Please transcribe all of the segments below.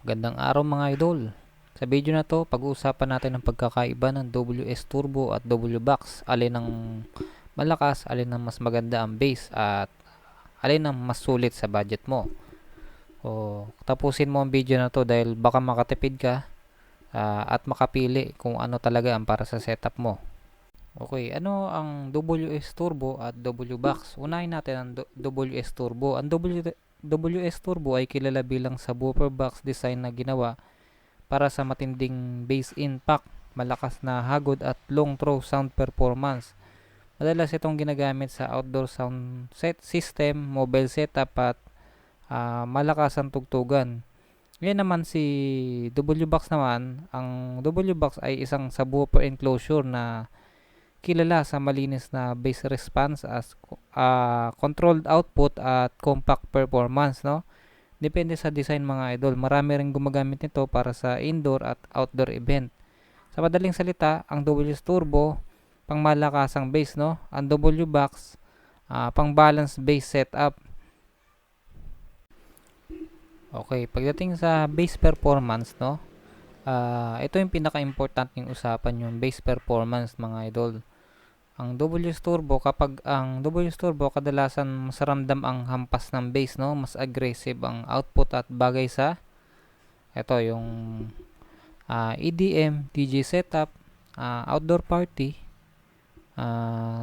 Magandang araw mga idol. Sa video na to, pag-uusapan natin ang pagkakaiba ng WS Turbo at W Box. Alin ang malakas, alin ang mas maganda ang bass, at alin ang mas sulit sa budget mo. O, tapusin mo ang video na to dahil baka makatipid ka at makapili kung ano talaga ang para sa setup mo. Okay, ano ang WS Turbo at W Box? Unahin natin ang WS Turbo. Ang WS Turbo ay kilala bilang subwoofer box design na ginawa para sa matinding bass impact, malakas na hagod at long throw sound performance. Madalas itong ginagamit sa outdoor sound set system, mobile setup at malakas ang tugtugan. Ngayon naman si W-Box naman, ang W-Box ay isang subwoofer enclosure na kilala sa malinis na bass response as controlled output at compact performance, no? Depende sa design mga idol. Marami ring gumagamit nito para sa indoor at outdoor event. Sa madaling salita, ang WS Turbo pang malakasang bass, no? Ang W Box pang balance bass setup. Okay, pagdating sa bass performance, no? Ito yung pinaka-importante ng usapan, yung bass performance mga idol. Ang WS Turbo, kapag ang WS Turbo kadalasan mas ramdam ang hampas ng bass, no? Mas aggressive ang output at bagay sa ito yung EDM, DJ setup, outdoor party,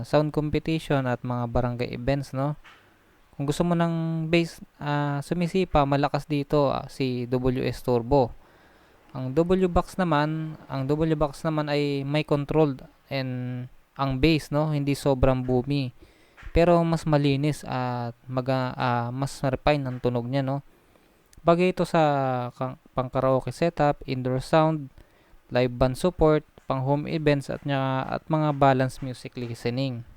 sound competition at mga barangay events, no? Kung gusto mo ng bass sumisipa, malakas dito si WS Turbo. Ang W box naman ay may controlled and ang bass, no, hindi sobrang boomy. Pero mas malinis at mas refine ang tunog niya, no. Bagay ito sa pang karaoke setup, indoor sound, live band support, pang home events at mga balance music listening.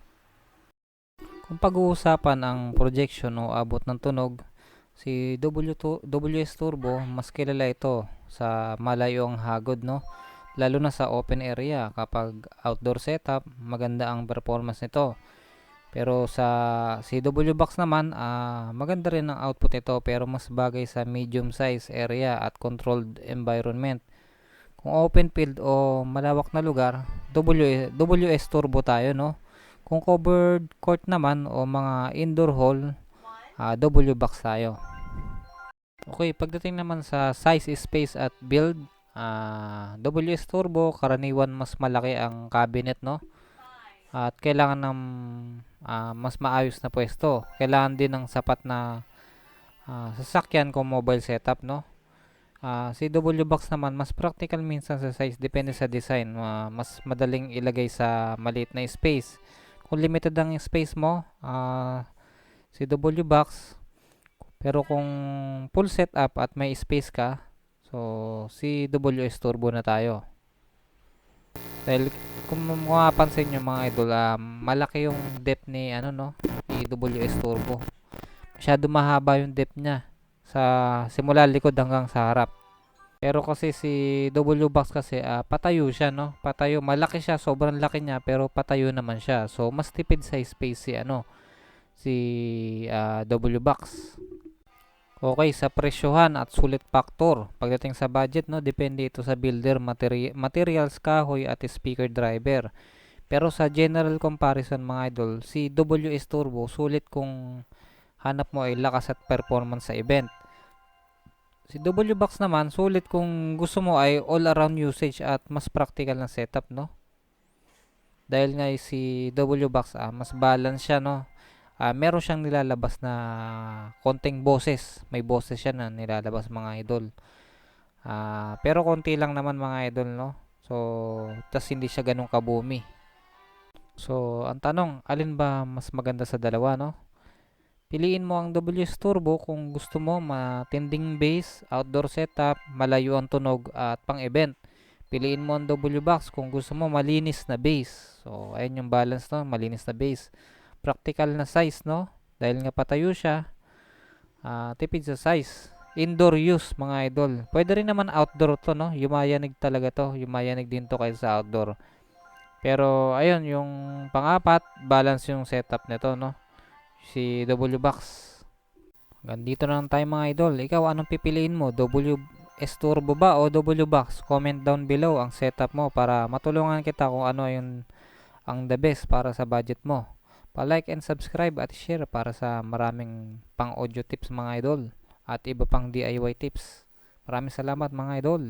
Kung pag-uusapan ang projection o abot ng tunog, si WS Turbo mas kilala ito sa malayo ang hagod, no? Lalo na sa open area. Kapag outdoor setup, maganda ang performance nito. Pero sa CW Box naman, maganda rin ang output nito pero mas bagay sa medium size area at controlled environment. Kung open field o malawak na lugar, WS Turbo tayo, no? Kung covered court naman o mga indoor hall, W Box tayo. Okay, pagdating naman sa size, space at build, WS Turbo, karaniwan mas malaki ang cabinet, no? At kailangan ng mas maayos na pwesto. Kailangan din ng sapat na sasakyan kung mobile setup, no? Si W Box naman, mas practical minsan sa size, depende sa design. Mas madaling ilagay sa maliit na space. Kung limited ang space mo, si W Box. Pero kung full setup at may space ka, so si WS Turbo na tayo. Dahil kung mapapansin nyo mga idol, malaki yung depth ni ni WS Turbo. Masyado mahaba yung depth niya sa simula likod hanggang sa harap. Pero kasi si W Box kasi patayo siya, no? Patayo, malaki siya, sobrang laki niya pero patayo naman siya. So mas tipid sa space si W Box. Okay, sa presyohan at sulit factor. Pagdating sa budget, no, depende ito sa builder, materials, kahoy at speaker driver. Pero sa general comparison mga idol, si WS Turbo sulit kung hanap mo ay lakas at performance sa event. Si W Box naman sulit kung gusto mo ay all around usage at mas practical na setup, no? Dahil nga si W Box mas balance siya, no? Meron siyang nilalabas na konting boses. May boses siya na nilalabas mga idol. Pero konti lang naman mga idol, no? So, tas hindi siya ganun kabumi. So, ang tanong, alin ba mas maganda sa dalawa, no? Piliin mo ang WS Turbo kung gusto mo matinding bass, outdoor setup, malayo ang tunog at pang-event. Piliin mo ang W Box kung gusto mo malinis na bass. So, ayun yung balance, no? Malinis na bass. Practical na size, no? Dahil nga patayo siya, tipid sa size. Indoor use mga idol. Pwede rin naman outdoor to, no? Yumayanig talaga to. Yumayanig din to kaysa sa outdoor. Pero ayun, yung pang-apat, balance yung setup nito, no? Si W Box. Ganito na lang tayo mga idol. Ikaw, anong pipiliin mo? S-Turbo ba o W box? Comment down below ang setup mo para matulungan kita kung ano yung ang the best para sa budget mo. Pa-like and subscribe at share para sa maraming pang audio tips mga idol at iba pang DIY tips. Maraming salamat mga idol.